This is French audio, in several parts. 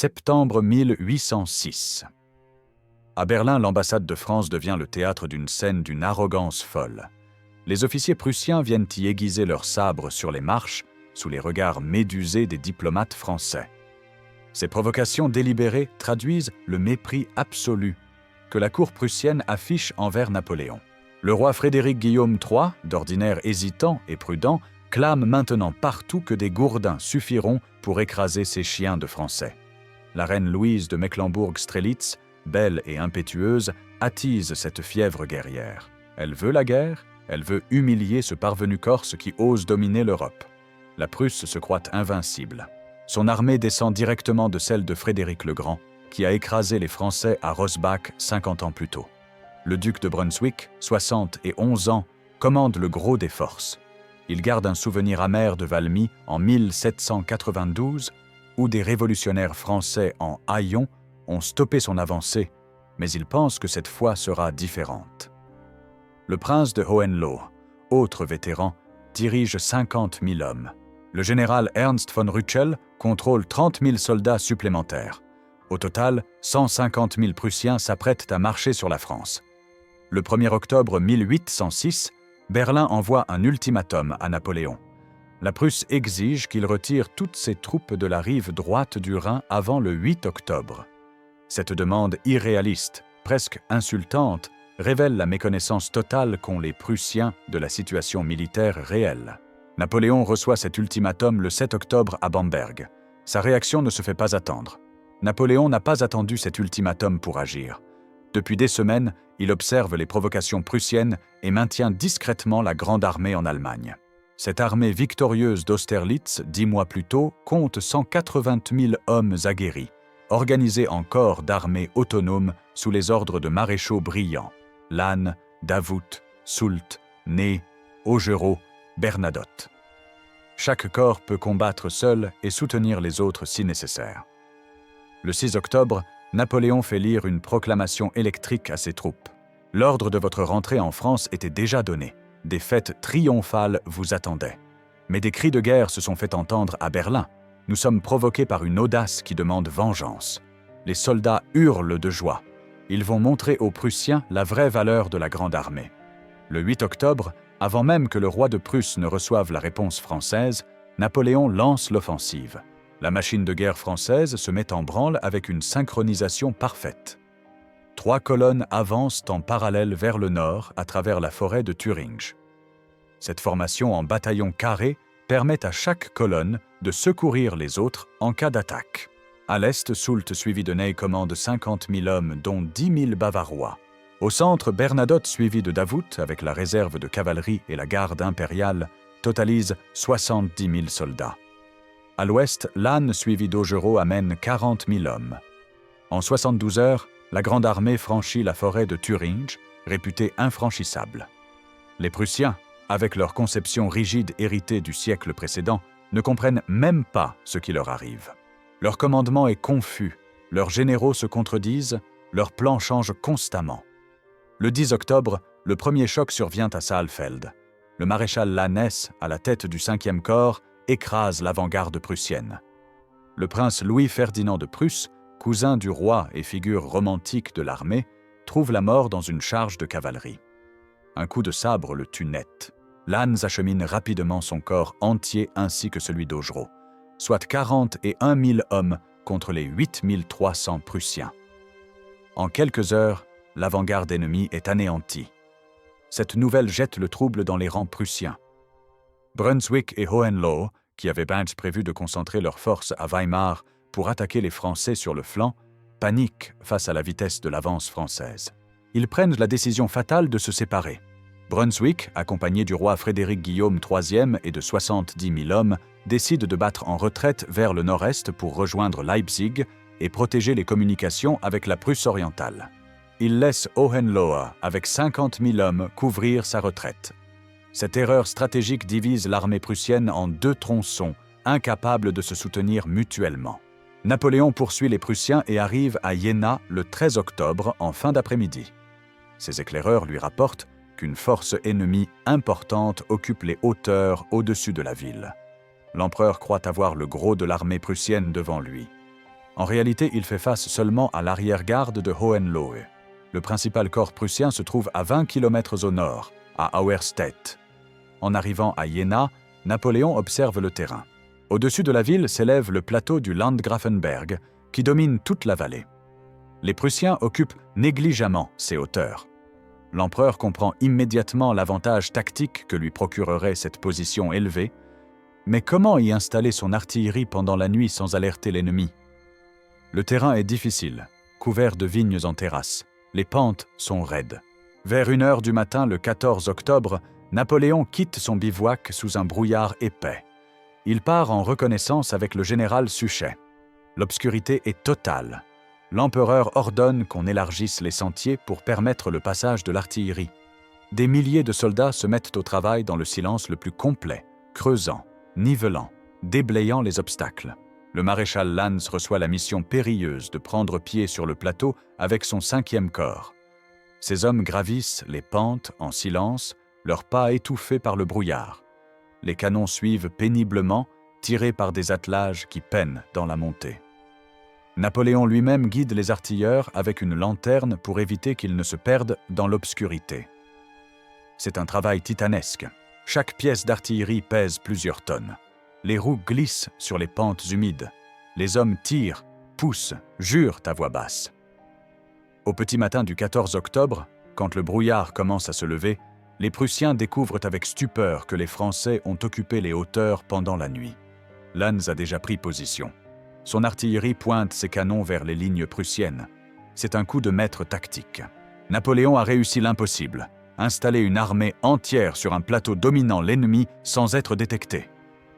Septembre 1806. À Berlin, l'ambassade de France devient le théâtre d'une scène d'une arrogance folle. Les officiers prussiens viennent y aiguiser leurs sabres sur les marches, sous les regards médusés des diplomates français. Ces provocations délibérées traduisent le mépris absolu que la cour prussienne affiche envers Napoléon. Le roi Frédéric Guillaume III, d'ordinaire hésitant et prudent, clame maintenant partout que des gourdins suffiront pour écraser ces chiens de Français. La reine Louise de Mecklembourg-Strelitz, belle et impétueuse, attise cette fièvre guerrière. Elle veut la guerre, elle veut humilier ce parvenu corse qui ose dominer l'Europe. La Prusse se croit invincible. Son armée descend directement de celle de Frédéric le Grand, qui a écrasé les Français à Rosbach 50 ans plus tôt. Le duc de Brunswick, 71 ans, commande le gros des forces. Il garde un souvenir amer de Valmy en 1792, où des révolutionnaires français en haillons ont stoppé son avancée, mais il pense que cette fois sera différente. Le prince de Hohenlohe, autre vétéran, dirige 50 000 hommes. Le général Ernst von Rütschel contrôle 30 000 soldats supplémentaires. Au total, 150 000 Prussiens s'apprêtent à marcher sur la France. Le 1er octobre 1806, Berlin envoie un ultimatum à Napoléon. La Prusse exige qu'il retire toutes ses troupes de la rive droite du Rhin avant le 8 octobre. Cette demande irréaliste, presque insultante, révèle la méconnaissance totale qu'ont les Prussiens de la situation militaire réelle. Napoléon reçoit cet ultimatum le 7 octobre à Bamberg. Sa réaction ne se fait pas attendre. Napoléon n'a pas attendu cet ultimatum pour agir. Depuis des semaines, il observe les provocations prussiennes et maintient discrètement la Grande Armée en Allemagne. Cette armée victorieuse d'Austerlitz, 10 mois plus tôt, compte 180 000 hommes aguerris, organisés en corps d'armée autonomes sous les ordres de maréchaux brillants: Lannes, Davout, Soult, Ney, Augereau, Bernadotte. Chaque corps peut combattre seul et soutenir les autres si nécessaire. Le 6 octobre, Napoléon fait lire une proclamation électrique à ses troupes. L'ordre de votre rentrée en France était déjà donné. Des fêtes triomphales vous attendaient. Mais des cris de guerre se sont fait entendre à Berlin. Nous sommes provoqués par une audace qui demande vengeance. Les soldats hurlent de joie. Ils vont montrer aux Prussiens la vraie valeur de la Grande Armée. Le 8 octobre, avant même que le roi de Prusse ne reçoive la réponse française, Napoléon lance l'offensive. La machine de guerre française se met en branle avec une synchronisation parfaite. 3 colonnes avancent en parallèle vers le nord à travers la forêt de Thuringe. Cette formation en bataillon carré permet à chaque colonne de secourir les autres en cas d'attaque. À l'est, Soult suivi de Ney commande 50 000 hommes, dont 10 000 Bavarois. Au centre, Bernadotte suivi de Davout, avec la réserve de cavalerie et la garde impériale, totalise 70 000 soldats. À l'ouest, Lannes suivi d'Augereau amène 40 000 hommes. En 72 heures, la Grande Armée franchit la forêt de Thuringe, réputée infranchissable. Les Prussiens, avec leur conception rigide héritée du siècle précédent, ne comprennent même pas ce qui leur arrive. Leur commandement est confus, leurs généraux se contredisent, leurs plans changent constamment. Le 10 octobre, le premier choc survient à Saalfeld. Le maréchal Lannes, à la tête du 5e corps, écrase l'avant-garde prussienne. Le prince Louis-Ferdinand de Prusse, cousin du roi et figure romantique de l'armée, trouve la mort dans une charge de cavalerie. Un coup de sabre le tue net. Lannes achemine rapidement son corps entier ainsi que celui d'Augereau, soit 41 000 hommes contre les 8 300 Prussiens. En quelques heures, l'avant-garde ennemie est anéantie. Cette nouvelle jette le trouble dans les rangs prussiens. Brunswick et Hohenlohe, qui avaient prévu de concentrer leurs forces à Weimar pour attaquer les Français sur le flanc, paniquent face à la vitesse de l'avance française. Ils prennent la décision fatale de se séparer. Brunswick, accompagné du roi Frédéric Guillaume III et de 70 000 hommes, décide de battre en retraite vers le nord-est pour rejoindre Leipzig et protéger les communications avec la Prusse orientale. Il laisse Hohenlohe, avec 50 000 hommes, couvrir sa retraite. Cette erreur stratégique divise l'armée prussienne en 2 tronçons, incapables de se soutenir mutuellement. Napoléon poursuit les Prussiens et arrive à Jena le 13 octobre en fin d'après-midi. Ses éclaireurs lui rapportent qu'une force ennemie importante occupe les hauteurs au-dessus de la ville. L'empereur croit avoir le gros de l'armée prussienne devant lui. En réalité, il fait face seulement à l'arrière-garde de Hohenlohe. Le principal corps prussien se trouve à 20 km au nord, à Auerstedt. En arrivant à Jena, Napoléon observe le terrain. Au-dessus de la ville s'élève le plateau du Landgrafenberg, qui domine toute la vallée. Les Prussiens occupent négligemment ces hauteurs. L'empereur comprend immédiatement l'avantage tactique que lui procurerait cette position élevée, mais comment y installer son artillerie pendant la nuit sans alerter l'ennemi? Le terrain est difficile, couvert de vignes en terrasse. Les pentes sont raides. Vers 1h du matin, le 14 octobre, Napoléon quitte son bivouac sous un brouillard épais. Il part en reconnaissance avec le général Suchet. L'obscurité est totale. L'empereur ordonne qu'on élargisse les sentiers pour permettre le passage de l'artillerie. Des milliers de soldats se mettent au travail dans le silence le plus complet, creusant, nivelant, déblayant les obstacles. Le maréchal Lannes reçoit la mission périlleuse de prendre pied sur le plateau avec son 5e corps. Ces hommes gravissent les pentes en silence, leurs pas étouffés par le brouillard. Les canons suivent péniblement, tirés par des attelages qui peinent dans la montée. Napoléon lui-même guide les artilleurs avec une lanterne pour éviter qu'ils ne se perdent dans l'obscurité. C'est un travail titanesque. Chaque pièce d'artillerie pèse plusieurs tonnes. Les roues glissent sur les pentes humides. Les hommes tirent, poussent, jurent à voix basse. Au petit matin du 14 octobre, quand le brouillard commence à se lever, les Prussiens découvrent avec stupeur que les Français ont occupé les hauteurs pendant la nuit. Lannes a déjà pris position. Son artillerie pointe ses canons vers les lignes prussiennes. C'est un coup de maître tactique. Napoléon a réussi l'impossible, installer une armée entière sur un plateau dominant l'ennemi sans être détecté.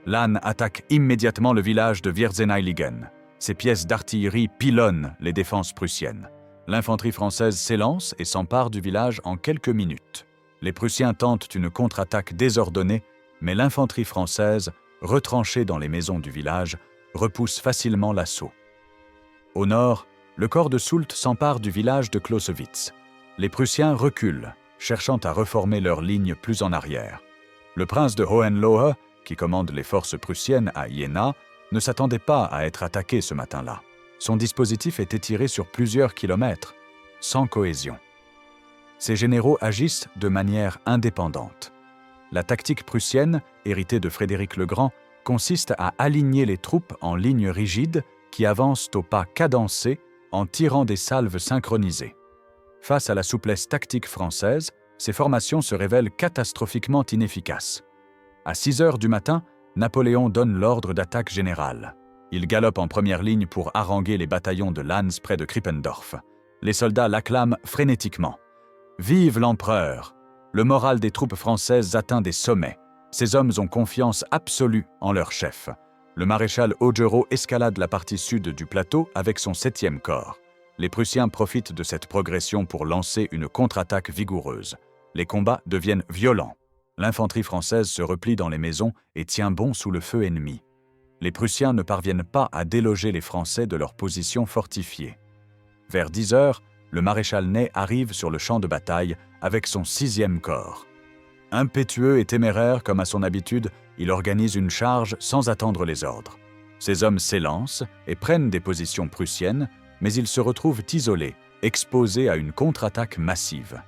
Lannes attaque immédiatement le village de Vierzehnheiligen. Ses pièces d'artillerie pilonnent les défenses prussiennes. L'infanterie française s'élance et s'empare du village en quelques minutes. Les Prussiens tentent une contre-attaque désordonnée, mais l'infanterie française, retranchée dans les maisons du village, repousse facilement l'assaut. Au nord, le corps de Soult s'empare du village de Clausewitz. Les Prussiens reculent, cherchant à reformer leur ligne plus en arrière. Le prince de Hohenlohe, qui commande les forces prussiennes à Jena, ne s'attendait pas à être attaqué ce matin-là. Son dispositif est étiré sur plusieurs kilomètres, sans cohésion. Ses généraux agissent de manière indépendante. La tactique prussienne, héritée de Frédéric le Grand, consiste à aligner les troupes en lignes rigides qui avancent au pas cadencé en tirant des salves synchronisées. Face à la souplesse tactique française, ces formations se révèlent catastrophiquement inefficaces. À 6h du matin, Napoléon donne l'ordre d'attaque générale. Il galope en première ligne pour haranguer les bataillons de Lannes près de Krippendorf. Les soldats l'acclament frénétiquement. Vive l'empereur! Le moral des troupes françaises atteint des sommets. Ces hommes ont confiance absolue en leur chef. Le maréchal Augereau escalade la partie sud du plateau avec son 7e corps. Les Prussiens profitent de cette progression pour lancer une contre-attaque vigoureuse. Les combats deviennent violents. L'infanterie française se replie dans les maisons et tient bon sous le feu ennemi. Les Prussiens ne parviennent pas à déloger les Français de leur position fortifiée. Vers 10h, le maréchal Ney arrive sur le champ de bataille avec son 6e corps. Impétueux et téméraire comme à son habitude, il organise une charge sans attendre les ordres. Ses hommes s'élancent et prennent des positions prussiennes, mais ils se retrouvent isolés, exposés à une contre-attaque massive.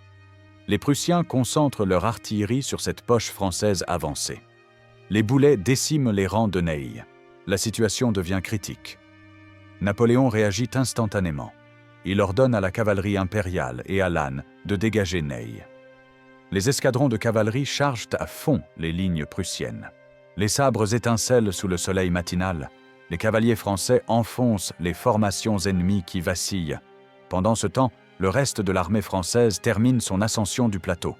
Les Prussiens concentrent leur artillerie sur cette poche française avancée. Les boulets déciment les rangs de Ney. La situation devient critique. Napoléon réagit instantanément. Il ordonne à la cavalerie impériale et à Lannes de dégager Ney. Les escadrons de cavalerie chargent à fond les lignes prussiennes. Les sabres étincellent sous le soleil matinal. Les cavaliers français enfoncent les formations ennemies qui vacillent. Pendant ce temps, le reste de l'armée française termine son ascension du plateau.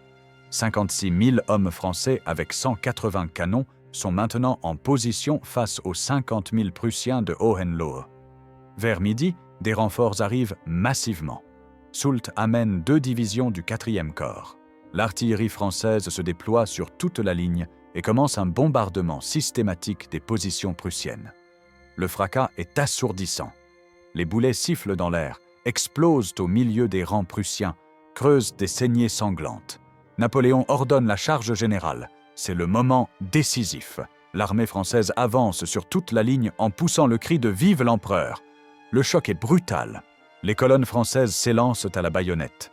56 000 hommes français avec 180 canons sont maintenant en position face aux 50 000 Prussiens de Hohenlohe. Vers midi, des renforts arrivent massivement. Soult amène 2 divisions du 4e corps. L'artillerie française se déploie sur toute la ligne et commence un bombardement systématique des positions prussiennes. Le fracas est assourdissant. Les boulets sifflent dans l'air, explosent au milieu des rangs prussiens, creusent des saignées sanglantes. Napoléon ordonne la charge générale. C'est le moment décisif. L'armée française avance sur toute la ligne en poussant le cri de « Vive l'empereur !». Le choc est brutal. Les colonnes françaises s'élancent à la baïonnette.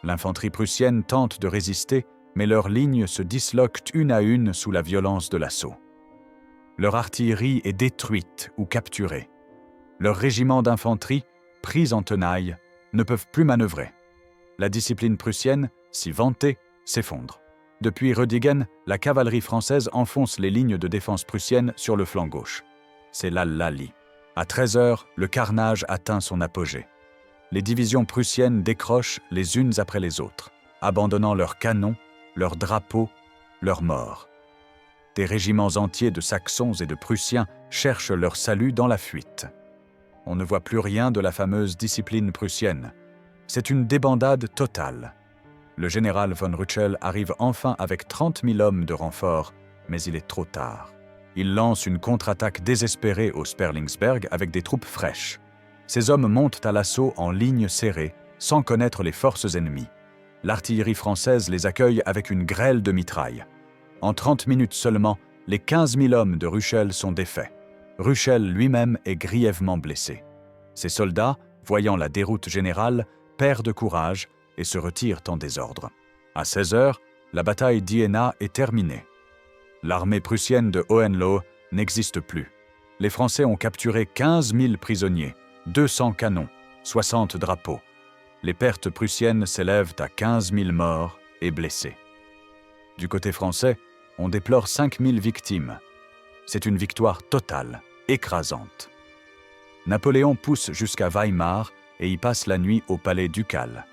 L'infanterie prussienne tente de résister, mais leurs lignes se disloquent une à une sous la violence de l'assaut. Leur artillerie est détruite ou capturée. Leurs régiments d'infanterie, pris en tenaille, ne peuvent plus manœuvrer. La discipline prussienne, si vantée, s'effondre. Depuis Rödigen, la cavalerie française enfonce les lignes de défense prussiennes sur le flanc gauche. C'est l'Al-Lali. À 13h, le carnage atteint son apogée. Les divisions prussiennes décrochent les unes après les autres, abandonnant leurs canons, leurs drapeaux, leurs morts. Des régiments entiers de Saxons et de Prussiens cherchent leur salut dans la fuite. On ne voit plus rien de la fameuse discipline prussienne. C'est une débandade totale. Le général von Rütschel arrive enfin avec 30 000 hommes de renfort, mais il est trop tard. Il lance une contre-attaque désespérée au Sperlingsberg avec des troupes fraîches. Ces hommes montent à l'assaut en ligne serrée, sans connaître les forces ennemies. L'artillerie française les accueille avec une grêle de mitraille. En 30 minutes seulement, les 15 000 hommes de Rütschel sont défaits. Rütschel lui-même est grièvement blessé. Ses soldats, voyant la déroute générale, perdent courage et se retirent en désordre. À 16h, la bataille d'Iéna est terminée. L'armée prussienne de Hohenlohe n'existe plus. Les Français ont capturé 15 000 prisonniers, 200 canons, 60 drapeaux. Les pertes prussiennes s'élèvent à 15 000 morts et blessés. Du côté français, on déplore 5 000 victimes. C'est une victoire totale, écrasante. Napoléon pousse jusqu'à Weimar et y passe la nuit au palais ducal.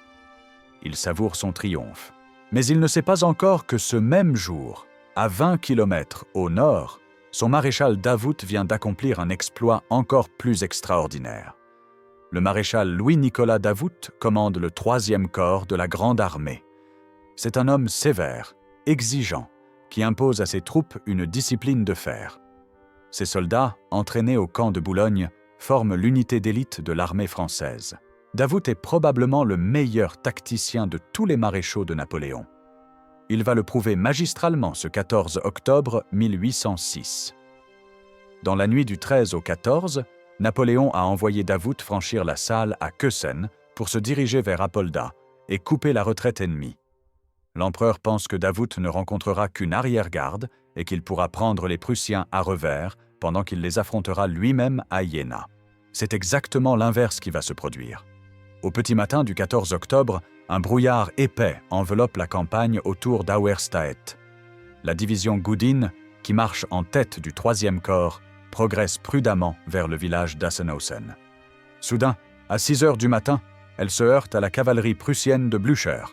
Il savoure son triomphe. Mais il ne sait pas encore que ce même jour, à 20 km au nord, son maréchal Davout vient d'accomplir un exploit encore plus extraordinaire. Le maréchal Louis-Nicolas Davout commande le 3e corps de la Grande Armée. C'est un homme sévère, exigeant, qui impose à ses troupes une discipline de fer. Ces soldats, entraînés au camp de Boulogne, forment l'unité d'élite de l'armée française. Davout est probablement le meilleur tacticien de tous les maréchaux de Napoléon. Il va le prouver magistralement ce 14 octobre 1806. Dans la nuit du 13 au 14, Napoléon a envoyé Davout franchir la Saale à Kösen pour se diriger vers Apolda et couper la retraite ennemie. L'empereur pense que Davout ne rencontrera qu'une arrière-garde et qu'il pourra prendre les Prussiens à revers pendant qu'il les affrontera lui-même à Iéna. C'est exactement l'inverse qui va se produire. Au petit matin du 14 octobre, un brouillard épais enveloppe la campagne autour d'Auerstaedt. La division Gudin, qui marche en tête du 3e corps, progresse prudemment vers le village d'Assenhausen. Soudain, à 6h du matin, elle se heurte à la cavalerie prussienne de Blücher.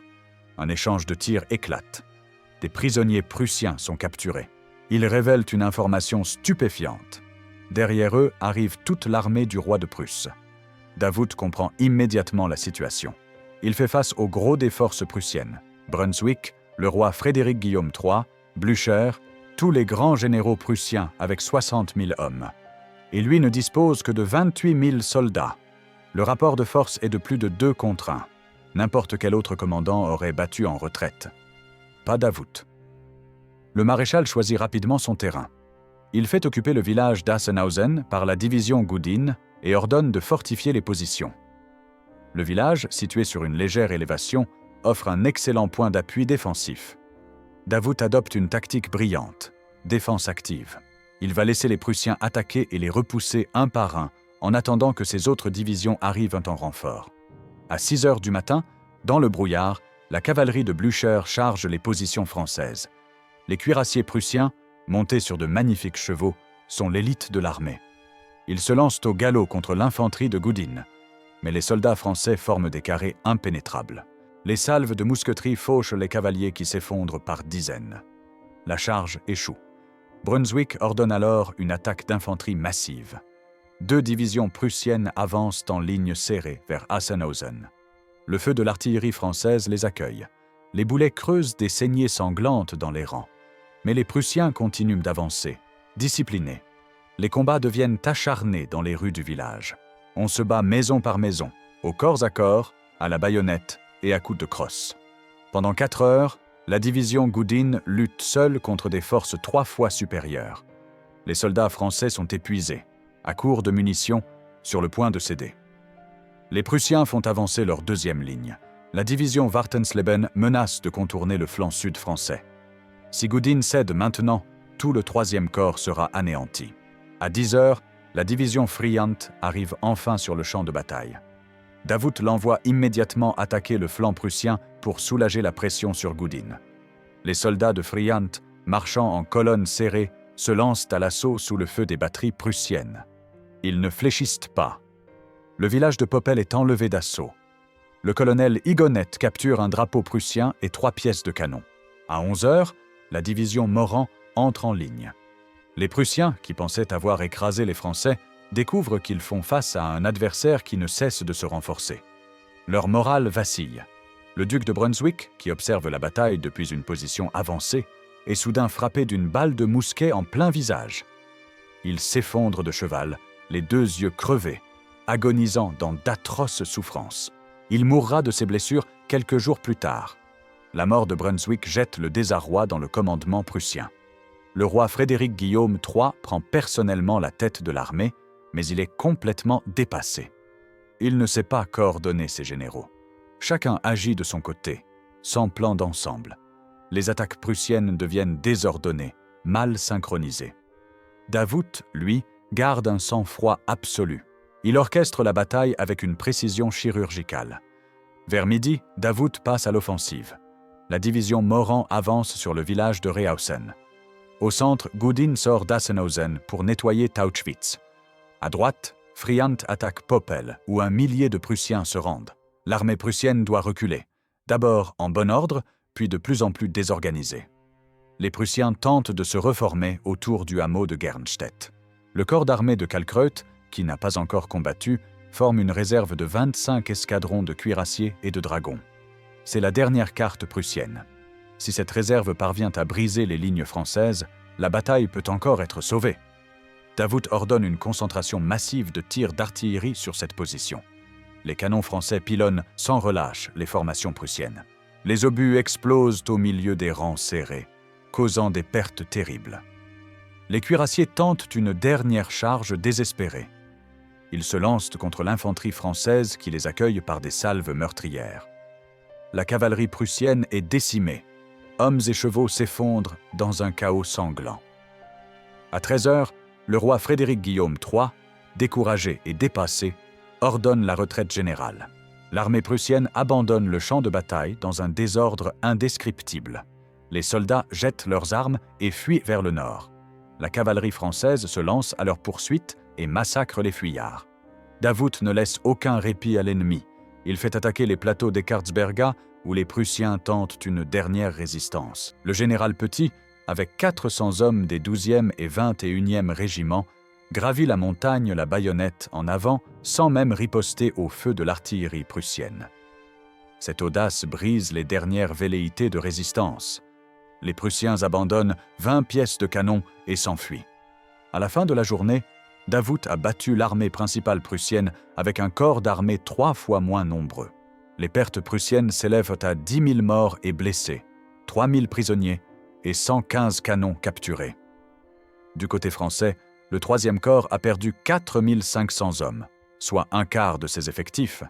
Un échange de tirs éclate. Des prisonniers prussiens sont capturés. Ils révèlent une information stupéfiante. Derrière eux arrive toute l'armée du roi de Prusse. Davout comprend immédiatement la situation. Il fait face au gros des forces prussiennes. Brunswick, le roi Frédéric Guillaume III, Blücher, tous les grands généraux prussiens avec 60 000 hommes. Et lui ne dispose que de 28 000 soldats. Le rapport de force est de plus de 2 contre 1. N'importe quel autre commandant aurait battu en retraite. Pas Davout. Le maréchal choisit rapidement son terrain. Il fait occuper le village d'Assenhausen par la division Gudin et ordonne de fortifier les positions. Le village, situé sur une légère élévation, offre un excellent point d'appui défensif. Davout adopte une tactique brillante, défense active. Il va laisser les Prussiens attaquer et les repousser un par un en attendant que ses autres divisions arrivent en renfort. À 6h du matin, dans le brouillard, la cavalerie de Blücher charge les positions françaises. Les cuirassiers prussiens, montés sur de magnifiques chevaux, sont l'élite de l'armée. Ils se lancent au galop contre l'infanterie de Gudin. Mais les soldats français forment des carrés impénétrables. Les salves de mousqueterie fauchent les cavaliers qui s'effondrent par dizaines. La charge échoue. Brunswick ordonne alors une attaque d'infanterie massive. 2 divisions prussiennes avancent en ligne serrée vers Assenhausen. Le feu de l'artillerie française les accueille. Les boulets creusent des saignées sanglantes dans les rangs. Mais les Prussiens continuent d'avancer, disciplinés. Les combats deviennent acharnés dans les rues du village. On se bat maison par maison, au corps à corps, à la baïonnette et à coups de crosse. Pendant 4 heures, la division Gudin lutte seule contre des forces 3 fois supérieures. Les soldats français sont épuisés. À court de munitions, sur le point de céder. Les Prussiens font avancer leur deuxième ligne. La division Wartensleben menace de contourner le flanc sud français. Si Gudin cède maintenant, tout le troisième corps sera anéanti. À 10 heures, la division Friant arrive enfin sur le champ de bataille. Davout l'envoie immédiatement attaquer le flanc prussien pour soulager la pression sur Gudin. Les soldats de Friant, marchant en colonne serrée, se lancent à l'assaut sous le feu des batteries prussiennes. Ils ne fléchissent pas. Le village de Popel est enlevé d'assaut. Le colonel Higonnet capture un drapeau prussien et 3 pièces de canon. À 11 heures, la division Morand entre en ligne. Les Prussiens, qui pensaient avoir écrasé les Français, découvrent qu'ils font face à un adversaire qui ne cesse de se renforcer. Leur morale vacille. Le duc de Brunswick, qui observe la bataille depuis une position avancée, est soudain frappé d'une balle de mousquet en plein visage. Il s'effondre de cheval, les 2 yeux crevés, agonisant dans d'atroces souffrances. Il mourra de ses blessures quelques jours plus tard. La mort de Brunswick jette le désarroi dans le commandement prussien. Le roi Frédéric Guillaume III prend personnellement la tête de l'armée, mais il est complètement dépassé. Il ne sait pas coordonner ses généraux. Chacun agit de son côté, sans plan d'ensemble. Les attaques prussiennes deviennent désordonnées, mal synchronisées. Davout, lui, garde un sang-froid absolu. Il orchestre la bataille avec une précision chirurgicale. Vers midi, Davout passe à l'offensive. La division Morand avance sur le village de Rehausen. Au centre, Gudin sort d'Assenhausen pour nettoyer Tauchwitz. À droite, Friant attaque Popel, où 1 millier de Prussiens se rendent. L'armée prussienne doit reculer, d'abord en bon ordre, puis de plus en plus désorganisée. Les Prussiens tentent de se reformer autour du hameau de Gernstedt. Le corps d'armée de Kalkreuth, qui n'a pas encore combattu, forme une réserve de 25 escadrons de cuirassiers et de dragons. C'est la dernière carte prussienne. Si cette réserve parvient à briser les lignes françaises, la bataille peut encore être sauvée. Davout ordonne une concentration massive de tirs d'artillerie sur cette position. Les canons français pilonnent sans relâche les formations prussiennes. Les obus explosent au milieu des rangs serrés, causant des pertes terribles. Les cuirassiers tentent une dernière charge désespérée. Ils se lancent contre l'infanterie française qui les accueille par des salves meurtrières. La cavalerie prussienne est décimée. Hommes et chevaux s'effondrent dans un chaos sanglant. À 13 heures, le roi Frédéric Guillaume III, découragé et dépassé, ordonne la retraite générale. L'armée prussienne abandonne le champ de bataille dans un désordre indescriptible. Les soldats jettent leurs armes et fuient vers le nord. La cavalerie française se lance à leur poursuite et massacre les fuyards. Davout ne laisse aucun répit à l'ennemi. Il fait attaquer les plateaux d'Eckartsberga, où les Prussiens tentent une dernière résistance. Le général Petit, avec 400 hommes des 12e et 21e régiments, gravit la montagne la baïonnette en avant sans même riposter au feu de l'artillerie prussienne. Cette audace brise les dernières velléités de résistance. Les Prussiens abandonnent 20 pièces de canon et s'enfuient. À la fin de la journée, Davout a battu l'armée principale prussienne avec un corps d'armée 3 fois moins nombreux. Les pertes prussiennes s'élèvent à 10 000 morts et blessés, 3 000 prisonniers et 115 canons capturés. Du côté français, le 3e corps a perdu 4 500 hommes, soit un quart de ses effectifs,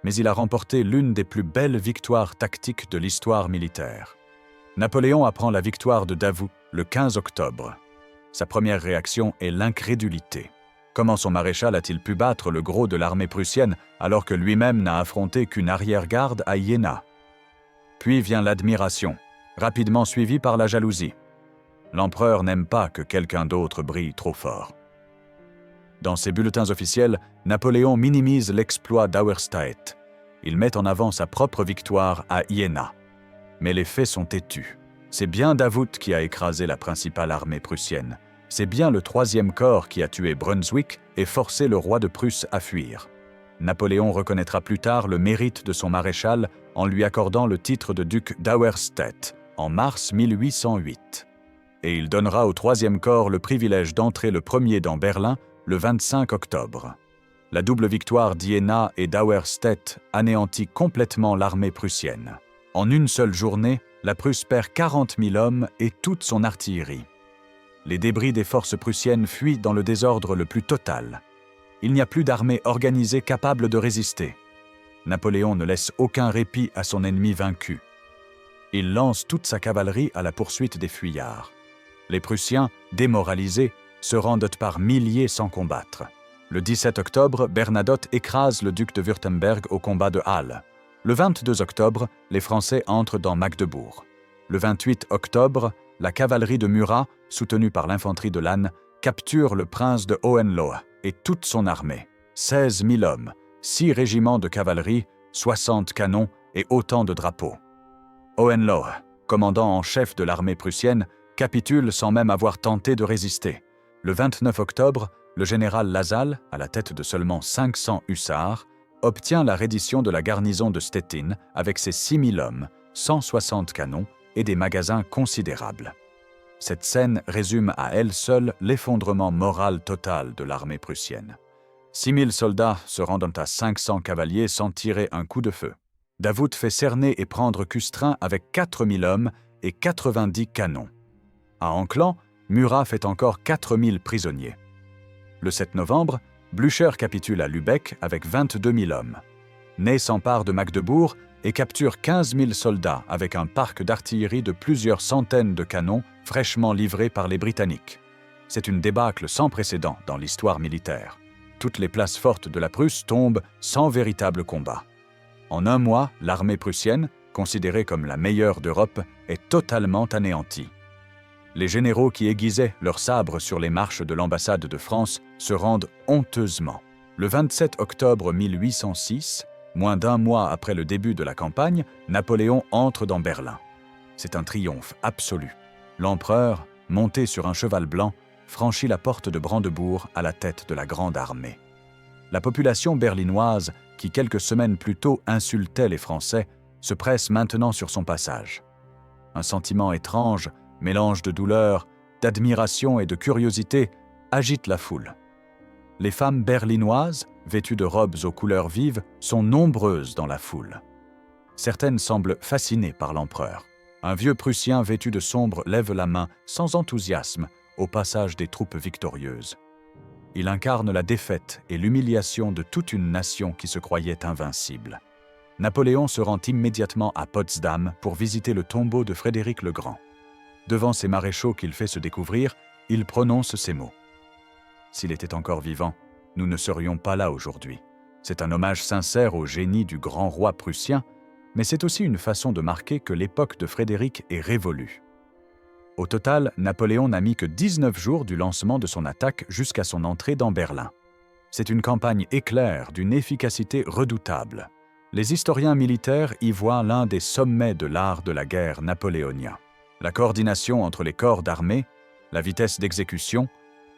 mais il a remporté l'une des plus belles victoires tactiques de l'histoire militaire. Napoléon apprend la victoire de Davout le 15 octobre. Sa première réaction est l'incrédulité. Comment son maréchal a-t-il pu battre le gros de l'armée prussienne alors que lui-même n'a affronté qu'une arrière-garde à Iéna? Puis vient l'admiration, rapidement suivie par la jalousie. L'empereur n'aime pas que quelqu'un d'autre brille trop fort. Dans ses bulletins officiels, Napoléon minimise l'exploit d'Auerstedt. Il met en avant sa propre victoire à Iéna. Mais les faits sont têtus. C'est bien Davout qui a écrasé la principale armée prussienne. C'est bien le 3e corps qui a tué Brunswick et forcé le roi de Prusse à fuir. Napoléon reconnaîtra plus tard le mérite de son maréchal en lui accordant le titre de duc d'Auerstedt en mars 1808. Et il donnera au 3e corps le privilège d'entrer le premier dans Berlin le 25 octobre. La double victoire d'Iéna et d'Auerstedt anéantit complètement l'armée prussienne. En une seule journée, la Prusse perd 40 000 hommes et toute son artillerie. Les débris des forces prussiennes fuient dans le désordre le plus total. Il n'y a plus d'armée organisée capable de résister. Napoléon ne laisse aucun répit à son ennemi vaincu. Il lance toute sa cavalerie à la poursuite des fuyards. Les Prussiens, démoralisés, se rendent par milliers sans combattre. Le 17 octobre, Bernadotte écrase le duc de Wurtemberg au combat de Halle. Le 22 octobre, les Français entrent dans Magdebourg. Le 28 octobre, la cavalerie de Murat, soutenue par l'infanterie de Lannes, capture le prince de Hohenlohe et toute son armée. 16 000 hommes, 6 régiments de cavalerie, 60 canons et autant de drapeaux. Hohenlohe, commandant en chef de l'armée prussienne, capitule sans même avoir tenté de résister. Le 29 octobre, le général Lasalle, à la tête de seulement 500 hussards, obtient la reddition de la garnison de Stettin avec ses 6 000 hommes, 160 canons et des magasins considérables. Cette scène résume à elle seule l'effondrement moral total de l'armée prussienne. 6 000 soldats se rendant à 500 cavaliers sans tirer un coup de feu. Davout fait cerner et prendre Custrin avec 4 000 hommes et 90 canons. À Anclan, Murat fait encore 4 000 prisonniers. Le 7 novembre, Blücher capitule à Lübeck avec 22 000 hommes. Ney s'empare de Magdebourg et capture 15 000 soldats avec un parc d'artillerie de plusieurs centaines de canons fraîchement livrés par les Britanniques. C'est une débâcle sans précédent dans l'histoire militaire. Toutes les places fortes de la Prusse tombent sans véritable combat. En un mois, l'armée prussienne, considérée comme la meilleure d'Europe, est totalement anéantie. Les généraux qui aiguisaient leurs sabres sur les marches de l'ambassade de France se rendent honteusement. Le 27 octobre 1806, moins d'un mois après le début de la campagne, Napoléon entre dans Berlin. C'est un triomphe absolu. L'empereur, monté sur un cheval blanc, franchit la porte de Brandebourg à la tête de la grande armée. La population berlinoise, qui quelques semaines plus tôt insultait les Français, se presse maintenant sur son passage. Un sentiment étrange, mélange de douleur, d'admiration et de curiosité, agite la foule. Les femmes berlinoises, vêtues de robes aux couleurs vives, sont nombreuses dans la foule. Certaines semblent fascinées par l'empereur. Un vieux Prussien vêtu de sombre lève la main, sans enthousiasme, au passage des troupes victorieuses. Il incarne la défaite et l'humiliation de toute une nation qui se croyait invincible. Napoléon se rend immédiatement à Potsdam pour visiter le tombeau de Frédéric le Grand. Devant ces maréchaux qu'il fait se découvrir, il prononce ces mots. « S'il était encore vivant, nous ne serions pas là aujourd'hui. C'est un hommage sincère au génie du grand roi prussien, mais c'est aussi une façon de marquer que l'époque de Frédéric est révolue. » Au total, Napoléon n'a mis que 19 jours du lancement de son attaque jusqu'à son entrée dans Berlin. C'est une campagne éclair d'une efficacité redoutable. Les historiens militaires y voient l'un des sommets de l'art de la guerre napoléonien. La coordination entre les corps d'armée, la vitesse d'exécution,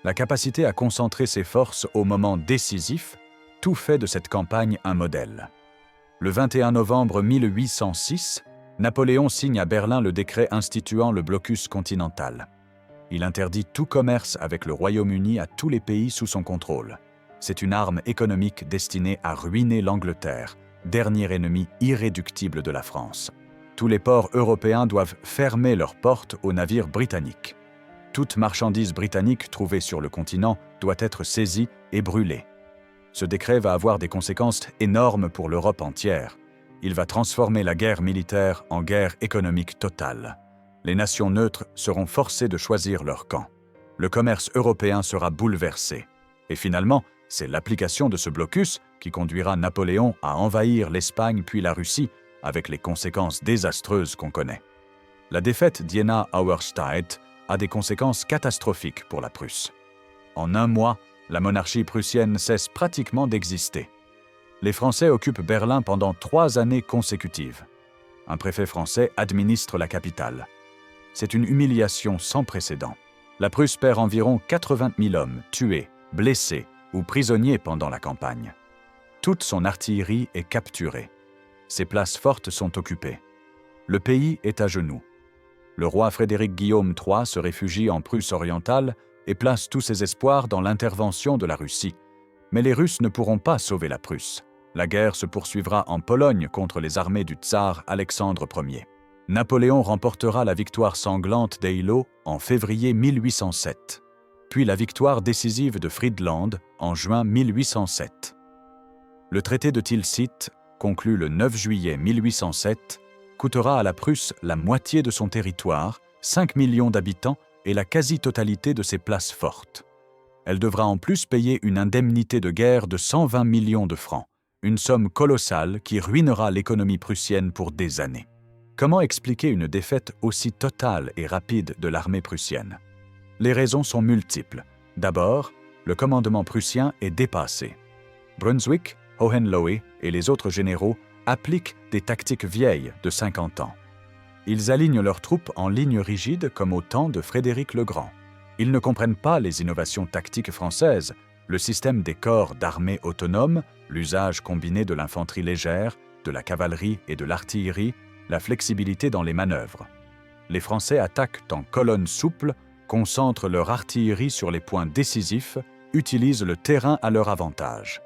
la capacité à concentrer ses forces au moment décisif, tout fait de cette campagne un modèle. Le 21 novembre 1806, Napoléon signe à Berlin le décret instituant le blocus continental. Il interdit tout commerce avec le Royaume-Uni à tous les pays sous son contrôle. C'est une arme économique destinée à ruiner l'Angleterre, dernier ennemi irréductible de la France. Tous les ports européens doivent fermer leurs portes aux navires britanniques. Toute marchandise britannique trouvée sur le continent doit être saisie et brûlée. Ce décret va avoir des conséquences énormes pour l'Europe entière. Il va transformer la guerre militaire en guerre économique totale. Les nations neutres seront forcées de choisir leur camp. Le commerce européen sera bouleversé. Et finalement, c'est l'application de ce blocus qui conduira Napoléon à envahir l'Espagne puis la Russie, avec les conséquences désastreuses qu'on connaît. La défaite d'Jena-Auerstedt a des conséquences catastrophiques pour la Prusse. En un mois, la monarchie prussienne cesse pratiquement d'exister. Les Français occupent Berlin pendant 3 années consécutives. Un préfet français administre la capitale. C'est une humiliation sans précédent. La Prusse perd environ 80 000 hommes tués, blessés ou prisonniers pendant la campagne. Toute son artillerie est capturée. Ses places fortes sont occupées. Le pays est à genoux. Le roi Frédéric Guillaume III se réfugie en Prusse orientale et place tous ses espoirs dans l'intervention de la Russie. Mais les Russes ne pourront pas sauver la Prusse. La guerre se poursuivra en Pologne contre les armées du tsar Alexandre Ier. Napoléon remportera la victoire sanglante d'Eylau en février 1807. puis la victoire décisive de Friedland en juin 1807. Le traité de Tilsit, conclu le 9 juillet 1807, coûtera à la Prusse la moitié de son territoire, 5 millions d'habitants et la quasi-totalité de ses places fortes. Elle devra en plus payer une indemnité de guerre de 120 millions de francs, une somme colossale qui ruinera l'économie prussienne pour des années. Comment expliquer une défaite aussi totale et rapide de l'armée prussienne? Les raisons sont multiples. D'abord, le commandement prussien est dépassé. Brunswick, Hohenlohe et les autres généraux appliquent des tactiques vieilles de 50 ans. Ils alignent leurs troupes en ligne rigide comme au temps de Frédéric le Grand. Ils ne comprennent pas les innovations tactiques françaises, le système des corps d'armée autonomes, l'usage combiné de l'infanterie légère, de la cavalerie et de l'artillerie, la flexibilité dans les manœuvres. Les Français attaquent en colonne souple, concentrent leur artillerie sur les points décisifs, utilisent le terrain à leur avantage.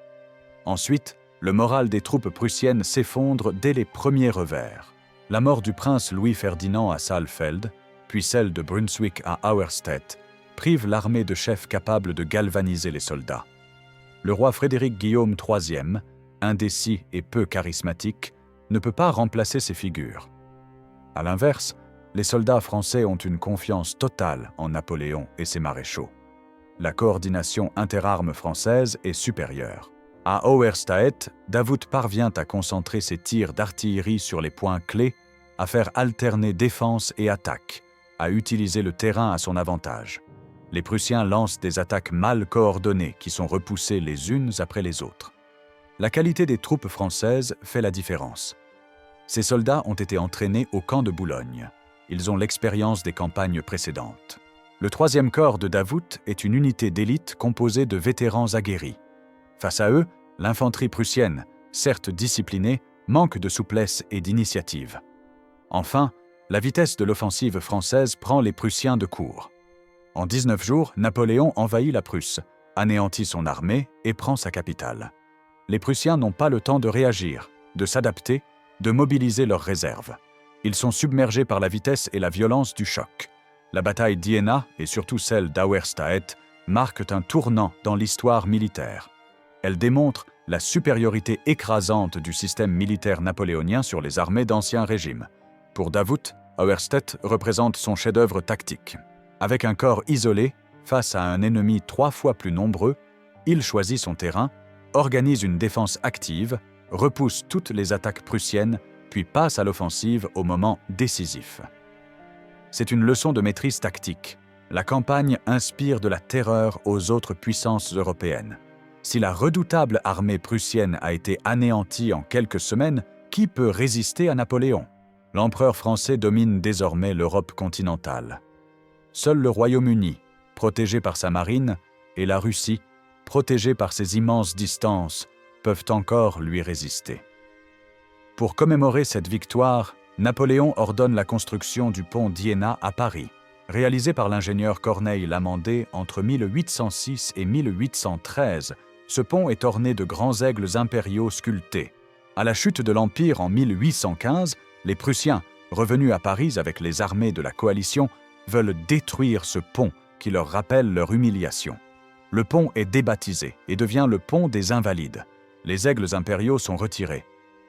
Ensuite, le moral des troupes prussiennes s'effondre dès les premiers revers. La mort du prince Louis-Ferdinand à Saalfeld, puis celle de Brunswick à Auerstedt, prive l'armée de chefs capables de galvaniser les soldats. Le roi Frédéric Guillaume III, indécis et peu charismatique, ne peut pas remplacer ces figures. À l'inverse, les soldats français ont une confiance totale en Napoléon et ses maréchaux. La coordination interarmes française est supérieure. À Auerstedt, Davout parvient à concentrer ses tirs d'artillerie sur les points clés, à faire alterner défense et attaque, à utiliser le terrain à son avantage. Les Prussiens lancent des attaques mal coordonnées qui sont repoussées les unes après les autres. La qualité des troupes françaises fait la différence. Ces soldats ont été entraînés au camp de Boulogne. Ils ont l'expérience des campagnes précédentes. Le 3e corps de Davout est une unité d'élite composée de vétérans aguerris. Face à eux, l'infanterie prussienne, certes disciplinée, manque de souplesse et d'initiative. Enfin, la vitesse de l'offensive française prend les Prussiens de court. En 19 jours, Napoléon envahit la Prusse, anéantit son armée et prend sa capitale. Les Prussiens n'ont pas le temps de réagir, de s'adapter, de mobiliser leurs réserves. Ils sont submergés par la vitesse et la violence du choc. La bataille d'Iéna, et surtout celle d'Auerstedt, marquent un tournant dans l'histoire militaire. Elle démontre la supériorité écrasante du système militaire napoléonien sur les armées d'Ancien Régime. Pour Davout, Auerstedt représente son chef-d'œuvre tactique. Avec un corps isolé, face à un ennemi 3 fois plus nombreux, il choisit son terrain, organise une défense active, repousse toutes les attaques prussiennes, puis passe à l'offensive au moment décisif. C'est une leçon de maîtrise tactique. La campagne inspire de la terreur aux autres puissances européennes. Si la redoutable armée prussienne a été anéantie en quelques semaines, qui peut résister à Napoléon? L'empereur français domine désormais l'Europe continentale. Seul le Royaume-Uni, protégé par sa marine, et la Russie, protégée par ses immenses distances, peuvent encore lui résister. Pour commémorer cette victoire, Napoléon ordonne la construction du pont d'Iéna à Paris, réalisé par l'ingénieur Corneille Lamandé entre 1806 et 1813. Ce pont est orné de grands aigles impériaux sculptés. À la chute de l'Empire en 1815, les Prussiens, revenus à Paris avec les armées de la coalition, veulent détruire ce pont qui leur rappelle leur humiliation. Le pont est débaptisé et devient le pont des Invalides. Les aigles impériaux sont retirés.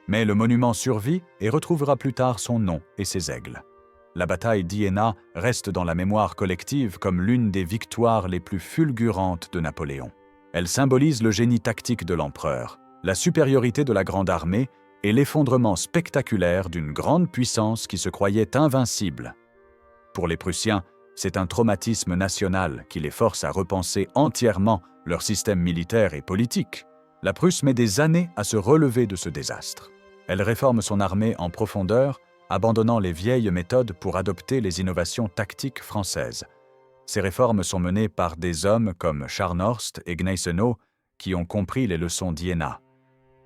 Mais le monument survit et retrouvera plus tard son nom et ses aigles. La bataille d'Iéna reste dans la mémoire collective comme l'une des victoires les plus fulgurantes de Napoléon. Elle symbolise le génie tactique de l'empereur, la supériorité de la grande armée et l'effondrement spectaculaire d'une grande puissance qui se croyait invincible. Pour les Prussiens, c'est un traumatisme national qui les force à repenser entièrement leur système militaire et politique. La Prusse met des années à se relever de ce désastre. Elle réforme son armée en profondeur, abandonnant les vieilles méthodes pour adopter les innovations tactiques françaises. Ces réformes sont menées par des hommes comme Scharnhorst et Gneisenau qui ont compris les leçons d'Iéna.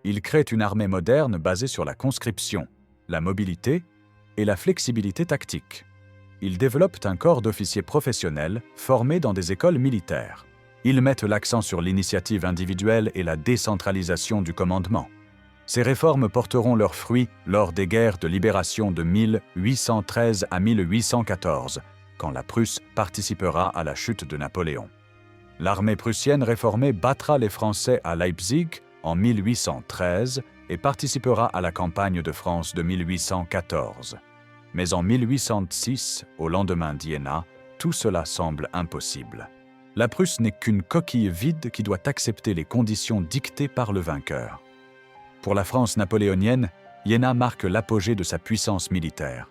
Ils créent une armée moderne basée sur la conscription, la mobilité et la flexibilité tactique. Ils développent un corps d'officiers professionnels formés dans des écoles militaires. Ils mettent l'accent sur l'initiative individuelle et la décentralisation du commandement. Ces réformes porteront leurs fruits lors des guerres de libération de 1813 à 1814, quand la Prusse participera à la chute de Napoléon. L'armée prussienne réformée battra les Français à Leipzig en 1813 et participera à la campagne de France de 1814. Mais en 1806, au lendemain d'Iéna, tout cela semble impossible. La Prusse n'est qu'une coquille vide qui doit accepter les conditions dictées par le vainqueur. Pour la France napoléonienne, Iéna marque l'apogée de sa puissance militaire.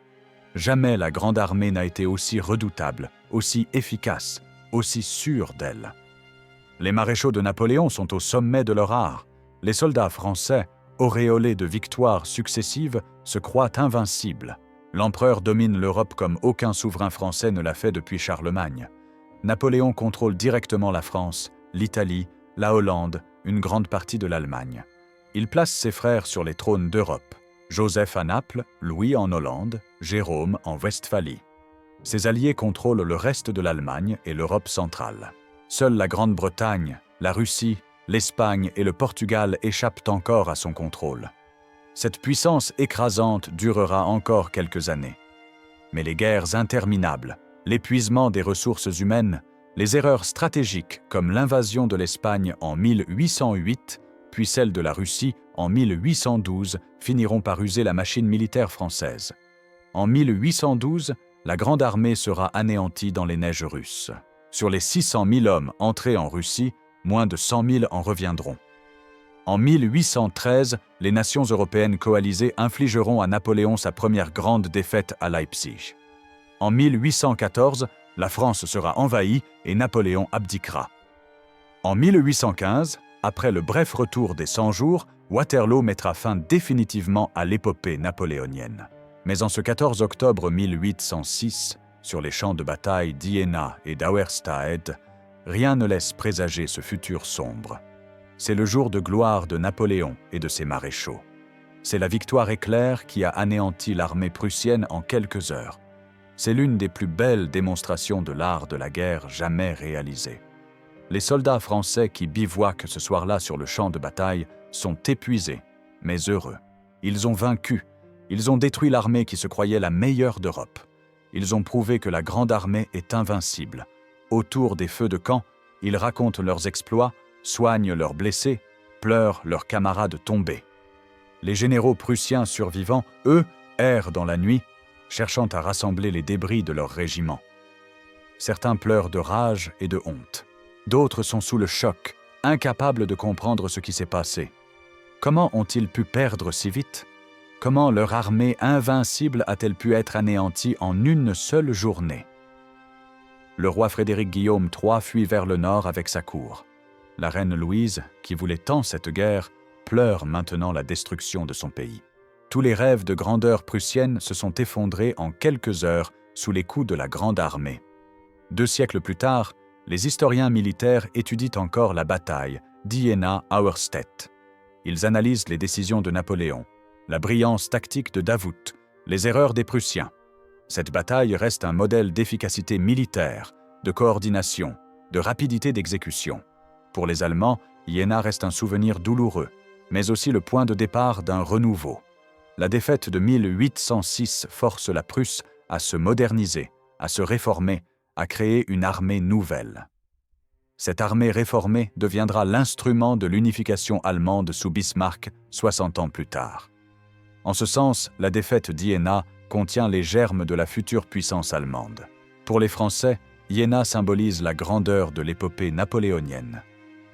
Jamais la Grande Armée n'a été aussi redoutable, aussi efficace, aussi sûre d'elle. Les maréchaux de Napoléon sont au sommet de leur art. Les soldats français, auréolés de victoires successives, se croient invincibles. L'empereur domine l'Europe comme aucun souverain français ne l'a fait depuis Charlemagne. Napoléon contrôle directement la France, l'Italie, la Hollande, une grande partie de l'Allemagne. Il place ses frères sur les trônes d'Europe. Joseph à Naples, Louis en Hollande, Jérôme en Westphalie. Ses alliés contrôlent le reste de l'Allemagne et l'Europe centrale. Seule la Grande-Bretagne, la Russie, l'Espagne et le Portugal échappent encore à son contrôle. Cette puissance écrasante durera encore quelques années. Mais les guerres interminables, l'épuisement des ressources humaines, les erreurs stratégiques comme l'invasion de l'Espagne en 1808, puis celle de la Russie en 1812, finiront par user la machine militaire française. En 1812, la Grande Armée sera anéantie dans les neiges russes. Sur les 600 000 hommes entrés en Russie, moins de 100 000 en reviendront. En 1813, les nations européennes coalisées infligeront à Napoléon sa première grande défaite à Leipzig. En 1814, la France sera envahie et Napoléon abdiquera. En 1815, après le bref retour des 100 jours, Waterloo mettra fin définitivement à l'épopée napoléonienne. Mais en ce 14 octobre 1806, sur les champs de bataille d'Iéna et d'Auerstede, rien ne laisse présager ce futur sombre. C'est le jour de gloire de Napoléon et de ses maréchaux. C'est la victoire éclair qui a anéanti l'armée prussienne en quelques heures. C'est l'une des plus belles démonstrations de l'art de la guerre jamais réalisée. Les soldats français qui bivouaquent ce soir-là sur le champ de bataille sont épuisés, mais heureux. Ils ont vaincu. Ils ont détruit l'armée qui se croyait la meilleure d'Europe. Ils ont prouvé que la Grande Armée est invincible. Autour des feux de camp, ils racontent leurs exploits, soignent leurs blessés, pleurent leurs camarades tombés. Les généraux prussiens survivants, eux, errent dans la nuit, cherchant à rassembler les débris de leur régiment. Certains pleurent de rage et de honte. D'autres sont sous le choc, incapables de comprendre ce qui s'est passé. Comment ont-ils pu perdre si vite ? Comment leur armée invincible a-t-elle pu être anéantie en une seule journée ? Le roi Frédéric Guillaume III fuit vers le nord avec sa cour. La reine Louise, qui voulait tant cette guerre, pleure maintenant la destruction de son pays. Tous les rêves de grandeur prussienne se sont effondrés en quelques heures sous les coups de la Grande Armée. 2 siècles plus tard, les historiens militaires étudient encore la bataille d'Iéna-Auerstedt. Ils analysent les décisions de Napoléon, la brillance tactique de Davout, les erreurs des Prussiens. Cette bataille reste un modèle d'efficacité militaire, de coordination, de rapidité d'exécution. Pour les Allemands, Iéna reste un souvenir douloureux, mais aussi le point de départ d'un renouveau. La défaite de 1806 force la Prusse à se moderniser, à se réformer, à créer une armée nouvelle. Cette armée réformée deviendra l'instrument de l'unification allemande sous Bismarck 60 ans plus tard. En ce sens, la défaite d'Iéna contient les germes de la future puissance allemande. Pour les Français, Iéna symbolise la grandeur de l'épopée napoléonienne.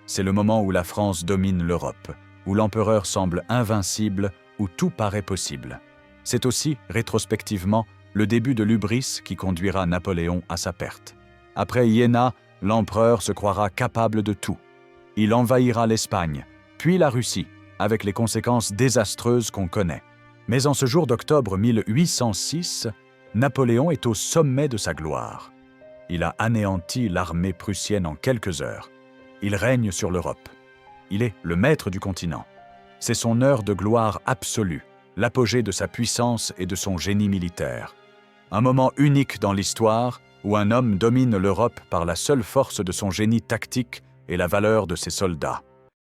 C'est le moment où la France domine l'Europe, où l'empereur semble invincible, où tout paraît possible. C'est aussi, rétrospectivement, le début de l'hubris qui conduira Napoléon à sa perte. Après Iéna, l'empereur se croira capable de tout. Il envahira l'Espagne, puis la Russie, avec les conséquences désastreuses qu'on connaît. Mais en ce jour d'octobre 1806, Napoléon est au sommet de sa gloire. Il a anéanti l'armée prussienne en quelques heures. Il règne sur l'Europe. Il est le maître du continent. C'est son heure de gloire absolue, l'apogée de sa puissance et de son génie militaire. Un moment unique dans l'histoire où un homme domine l'Europe par la seule force de son génie tactique et la valeur de ses soldats.